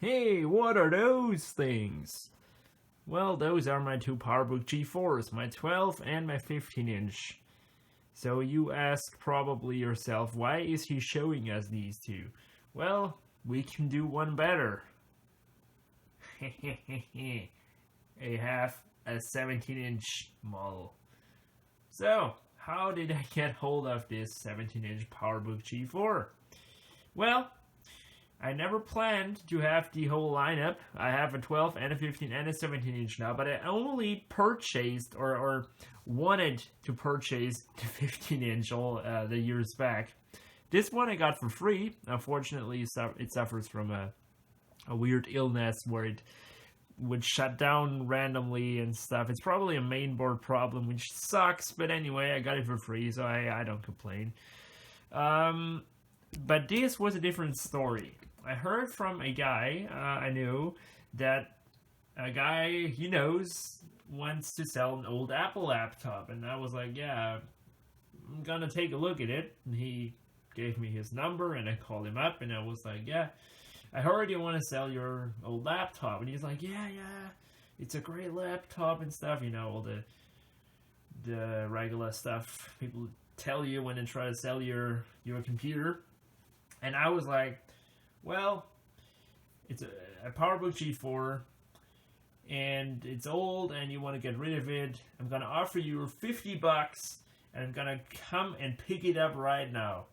Hey, what are those things? Well, those are my two Powerbook G4s, my 12 and my 15-inch. So you ask probably yourself, why is he showing us these two? Well, we can do one better. I have a 17-inch model. So, how did I get hold of this 17-inch Powerbook G4? Well, I never planned to have the whole lineup. I have a 12 and a 15 and a 17 inch now, but I only purchased or wanted to purchase the 15 inch all the years back. This one I got for free. Unfortunately, it suffers from a weird illness where it would shut down randomly and stuff. It's probably a mainboard problem, which sucks, but anyway, I got it for free, so I don't complain. But this was a different story. I heard from a guy I knew that a guy he knows wants to sell an old Apple laptop, and I was like, yeah, I'm gonna take a look at it. And he gave me his number, and I called him up, and I was like, yeah, I heard you want to sell your old laptop. And he's like, yeah, it's a great laptop and stuff, all the regular stuff people tell you when they try to sell your computer. And I was like, well, it's a Powerbook G4, and it's old, and you want to get rid of it. I'm gonna offer you $50, and I'm gonna come and pick it up right now.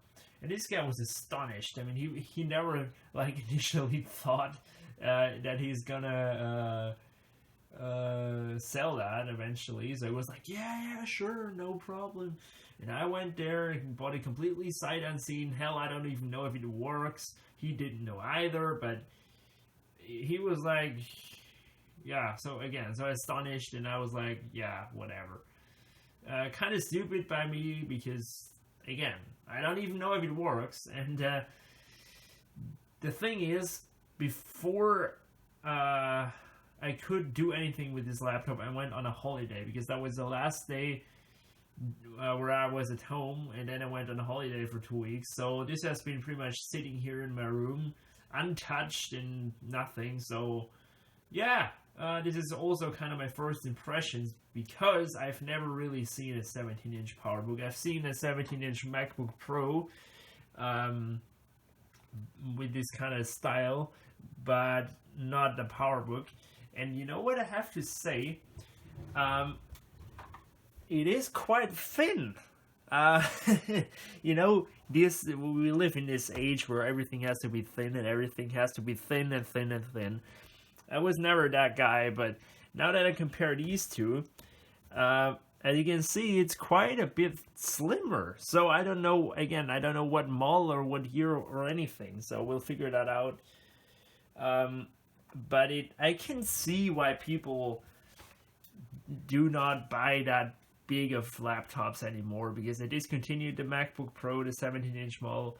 And this guy was astonished. I mean, he never initially thought that he's gonna sell that eventually. So he was like, yeah, sure, no problem. And I went there and bought it completely sight unseen. Hell, I don't even know if it works. He didn't know either, but he was like, yeah, so astonished, and I was like, yeah, whatever. Kind of stupid by me because, again, I don't even know if it works. And the thing is, before I could do anything with this laptop, I went on a holiday because that was the last day where I was at home, and then I went on a holiday for 2 weeks. So this has been pretty much sitting here in my room, untouched and nothing. So yeah, this is also kind of my first impressions because I've never really seen a 17-inch PowerBook. I've seen a 17-inch MacBook Pro with this kind of style, but not the PowerBook. And you know what I have to say? It is quite thin. We live in this age where everything has to be thin, and everything has to be thin and thin and thin. I was never that guy, but now that I compare these two, as you can see, it's quite a bit slimmer. So I don't know what model or what year or anything. So we'll figure that out. But I can see why people do not buy that big of laptops anymore, because they discontinued the MacBook Pro, the 17-inch model.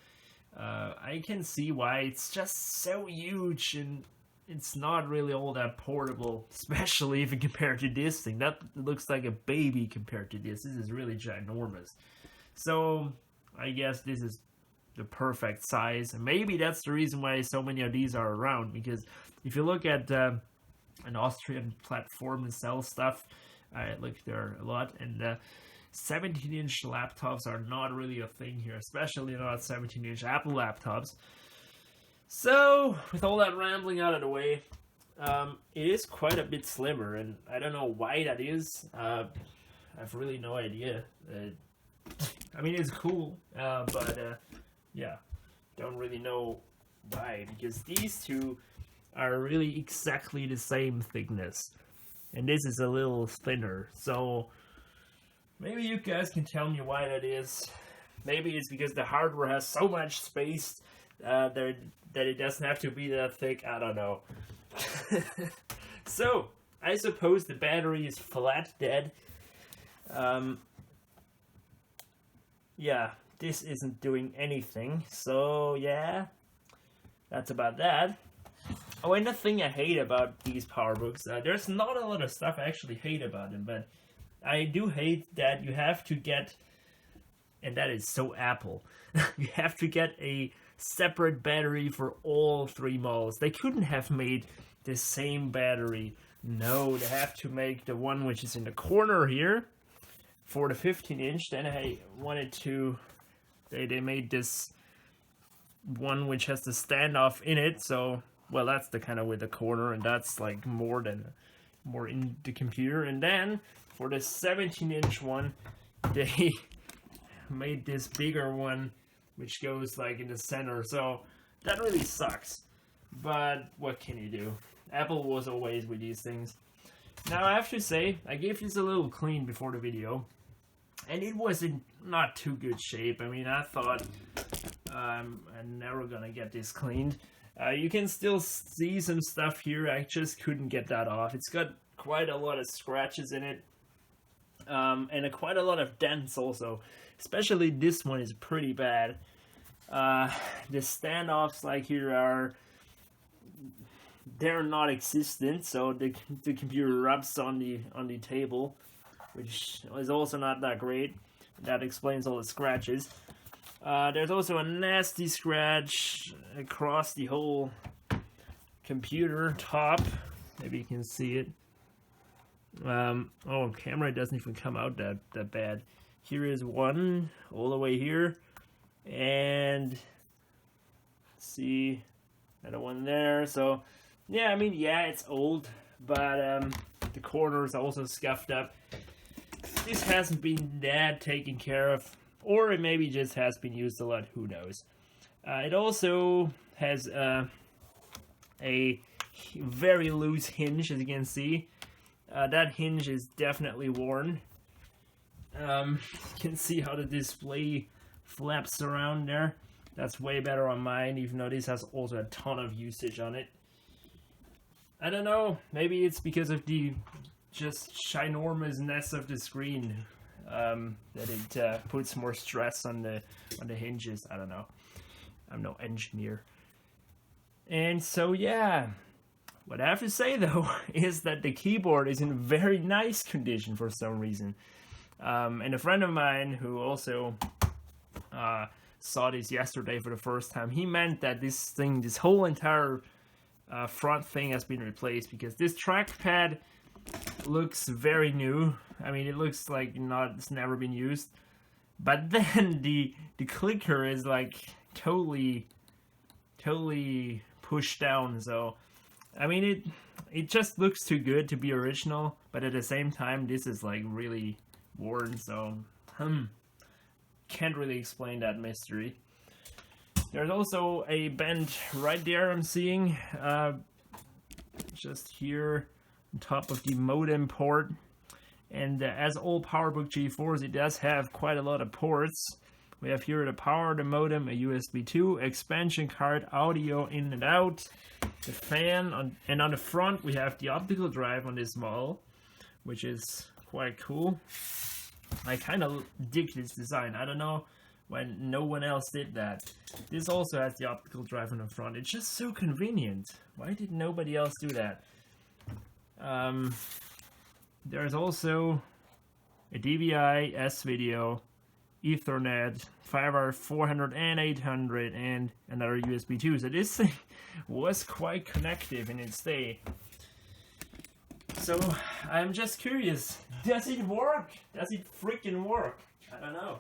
I can see why. It's just so huge, and it's not really all that portable, especially if you compare to this thing. That looks like a baby compared to this. This is really ginormous. So I guess this is the perfect size. And maybe that's the reason why so many of these are around, because if you look at an Austrian platform that sells stuff, I look there a lot, and 17-inch laptops are not really a thing here, especially not 17-inch Apple laptops. So, with all that rambling out of the way, it is quite a bit slimmer, and I don't know why that is. I've really no idea. I mean, it's cool, but yeah, don't really know why, because these two are really exactly the same thickness. And this is a little thinner, so maybe you guys can tell me why that is. Maybe it's because the hardware has so much space that it doesn't have to be that thick. I don't know. So, I suppose the battery is flat dead. Yeah, this isn't doing anything, so yeah, that's about that. Oh, and the thing I hate about these PowerBooks, there's not a lot of stuff I actually hate about them, but I do hate that you have to get, and that is so Apple, you have to get a separate battery for all 3 models. They couldn't have made the same battery. No, they have to make the one which is in the corner here for the 15-inch. Then I wanted to, they made this one which has the standoff in it. So, well, that's the kind of with the corner, and that's like more in the computer. And then for the 17-inch one, they made this bigger one which goes like in the center. So that really sucks, but what can you do? Apple was always with these things. Now I have to say, I gave this a little clean before the video, and it was in not too good shape. I mean, I thought I'm never gonna get this cleaned. You can still see some stuff here. I just couldn't get that off. It's got quite a lot of scratches in it, and quite a lot of dents also. Especially this one is pretty bad. The standoffs like here they're not existent, so the computer rubs on the table, which is also not that great. That explains all the scratches. There's also a nasty scratch across the whole computer top. Maybe you can see it. Oh, camera doesn't even come out that bad. Here is one all the way here, and see another one there. So yeah, I mean, yeah, it's old, but the corner is also scuffed up. This hasn't been that taken care of, or it maybe just has been used a lot, who knows. It also has a very loose hinge, as you can see. That hinge is definitely worn. You can see how the display flaps around there. That's way better on mine, even though this has also a ton of usage on it. I don't know, maybe it's because of the just ginormousness of the screen that it puts more stress on the hinges. I don't know. I'm no engineer. And so yeah, what I have to say though is that the keyboard is in very nice condition for some reason. And a friend of mine who also saw this yesterday for the first time, he meant that this whole entire front thing has been replaced, because this trackpad looks very new. I mean, it looks like it's never been used. But then the clicker is like totally pushed down. So I mean, it just looks too good to be original, but at the same time this is like really worn, so can't really explain that mystery. There's also a bend right there I'm seeing, just here on top of the modem port. And as all Powerbook G4s, it does have quite a lot of ports. We have here the power, the modem, a USB 2, expansion card, audio in and out, the fan, and on the front we have the optical drive on this model, which is quite cool. I kind of dig this design. I don't know when no one else did that. This also has the optical drive on the front. It's just so convenient. Why did nobody else do that? There's also a DVI, S-Video, Ethernet, 5R 400 and 800, and another USB 2. So this thing was quite connective in its day. So I'm just curious, does it work? Does it freaking work? I don't know.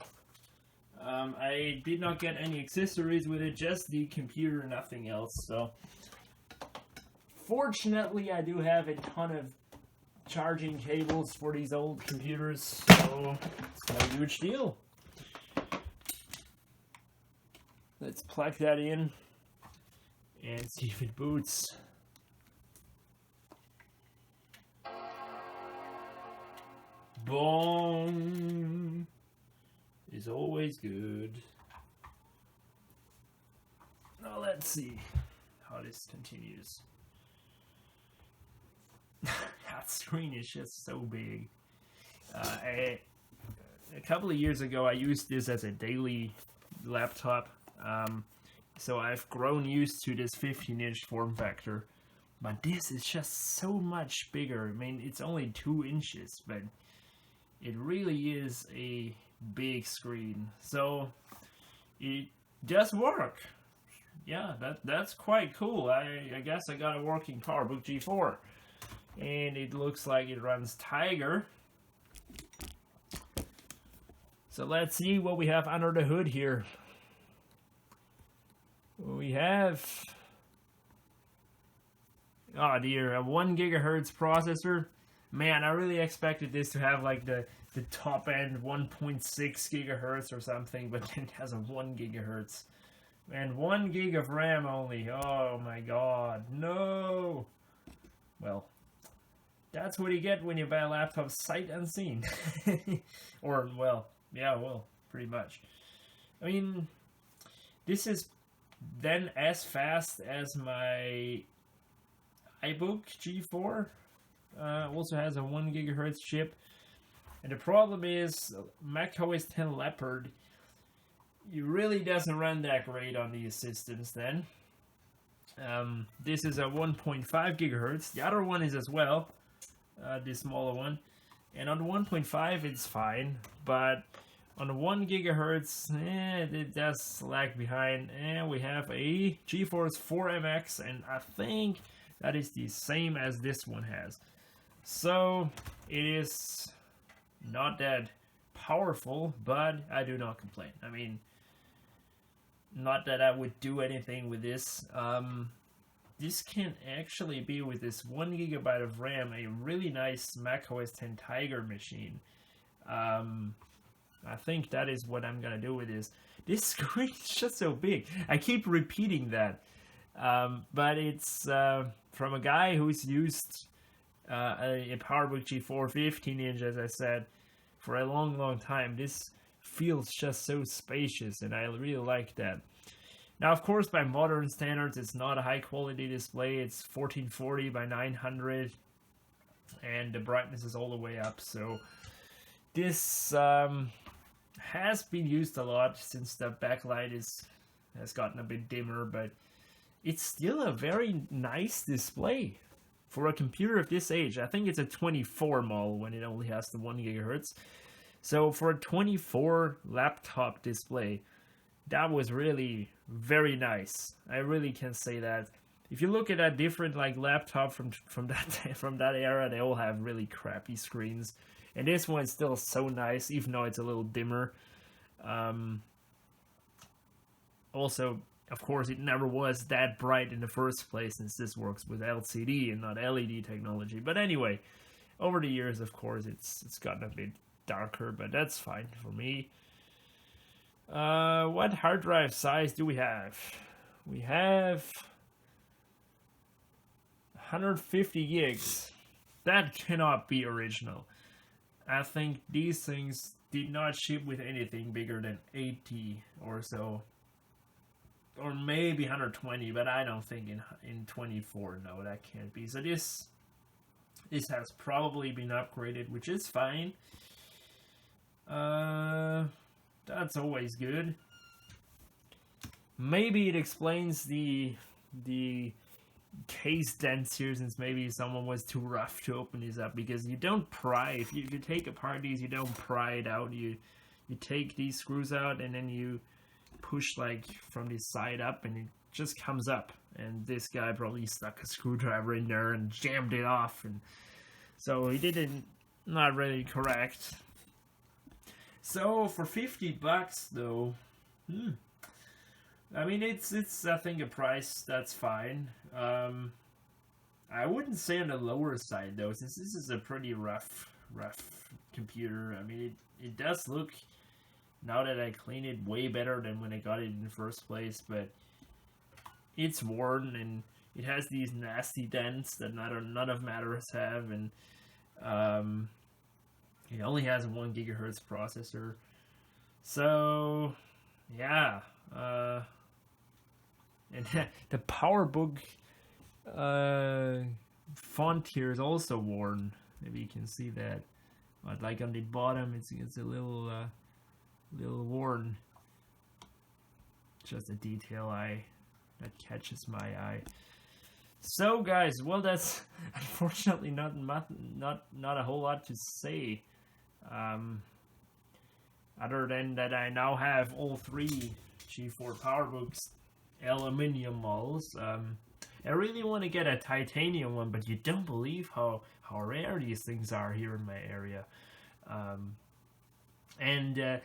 I did not get any accessories with it, just the computer, nothing else. So fortunately I do have a ton of charging cables for these old computers, so it's no huge deal. Let's plug that in and see if it boots. Boom is always good. Now let's see how this continues. That screen is just so big. A couple of years ago I used this as a daily laptop, so I've grown used to this 15-inch form factor, but this is just so much bigger. I mean, it's only 2 inches, but it really is a big screen, so it does work. yeah, that's quite cool. I guess I got a working Powerbook G4, and it looks like it runs Tiger. So let's see what we have under the hood here. We have, oh dear, a 1 gigahertz processor. Man, I really expected this to have like the top end 1.6 gigahertz or something, but then it has a 1 gigahertz. And 1 gig of RAM only. Oh my god, no! Well, that's what you get when you buy a laptop sight unseen. Or, well, yeah, well, pretty much. I mean, this is then as fast as my iBook G4. Also has a 1 gigahertz chip. And the problem is, macOS 10 Leopard, it really doesn't run that great on these systems then. This is a 1.5 gigahertz. The other one is as well, this smaller one. And on the 1.5 it's fine, but on the 1 gigahertz, it does lag behind. And we have a GeForce 4MX, and I think that is the same as this one has. So it is not that powerful, but I do not complain. I mean, not that I would do anything with this. This can actually be, with this 1 gigabyte of RAM, a really nice macOS 10 Tiger machine. I think that is what I'm gonna do with this. This screen is just so big. I keep repeating that. But it's from a guy who's used a Powerbook G4 15-inch, as I said, for a long time. This feels just so spacious, and I really like that. Now, of course, by modern standards, it's not a high-quality display. It's 1440 by 900, and the brightness is all the way up. So this has been used a lot since the backlight has gotten a bit dimmer, but it's still a very nice display for a computer of this age. I think it's a 24 model when it only has the 1 gigahertz. So for a 24 laptop display, that was really very nice. I really can say that. If you look at a different like laptop from that era, they all have really crappy screens, and this one's still so nice, even though it's a little dimmer. Also, of course, it never was that bright in the first place, since this works with LCD and not LED technology. But anyway, over the years, of course, it's gotten a bit darker, but that's fine for me. What hard drive size do we have? We have 150 gigs. That cannot be original. I think these things did not ship with anything bigger than 80 or so. Or maybe 120, but I don't think in 24, no, that can't be. So this has probably been upgraded, which is fine. That's always good. Maybe it explains the case dents here, since maybe someone was too rough to open these up, because you don't pry. If you take apart these, you don't pry it out. You take these screws out, and then you push like from the side up, and it just comes up. And this guy probably stuck a screwdriver in there and jammed it off, and so he didn't, not really correct. So for $50 though, I mean it's I think a price that's fine. I wouldn't say on the lower side though, since this is a pretty rough computer. I mean it does look, now that I clean it, way better than when I got it in the first place, but it's worn, and it has these nasty dents that none of Matters have, and it only has a 1 gigahertz processor. So yeah, and the Powerbook font here is also worn. Maybe you can see that, but like on the bottom, it's a little worn. Just a detail that catches my eye. So guys, well, that's unfortunately not a whole lot to say, other than that I now have all 3 G4 Powerbooks aluminium models. I really want to get a titanium one, but you don't believe how rare these things are here in my area. And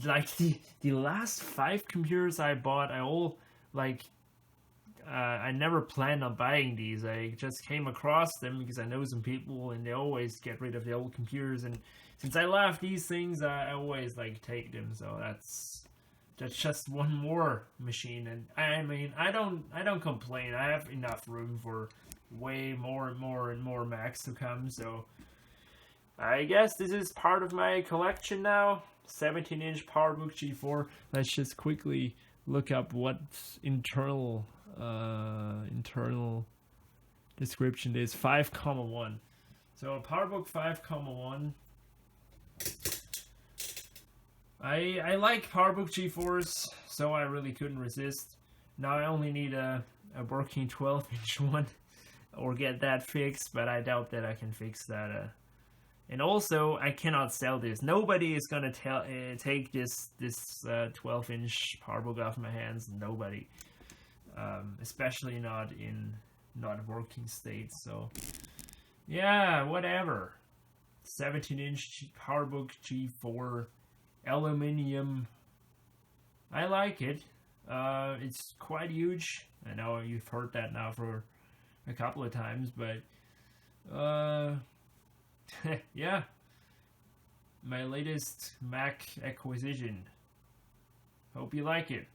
like the last 5 computers I bought, I never planned on buying these. I just came across them because I know some people and they always get rid of the old computers. And since I love these things, I always like take them. So that's just one more machine. And I mean, I don't complain. I have enough room for way more and more Macs to come. So I guess this is part of my collection now. 17-inch Powerbook G4. Let's just quickly look up what internal description is. 5,1. So a Powerbook 5,1. I like Powerbook G4s, so I really couldn't resist. Now I only need a working 12-inch one, or get that fixed, but I doubt that I can fix that. And also, I cannot sell this. Nobody is gonna take this 12-inch Powerbook off my hands. Nobody, especially not in not working state. So, yeah, whatever. 17-inch Powerbook G4, aluminium. I like it. It's quite huge. I know you've heard that now for a couple of times, but yeah, my latest Mac acquisition. Hope you like it.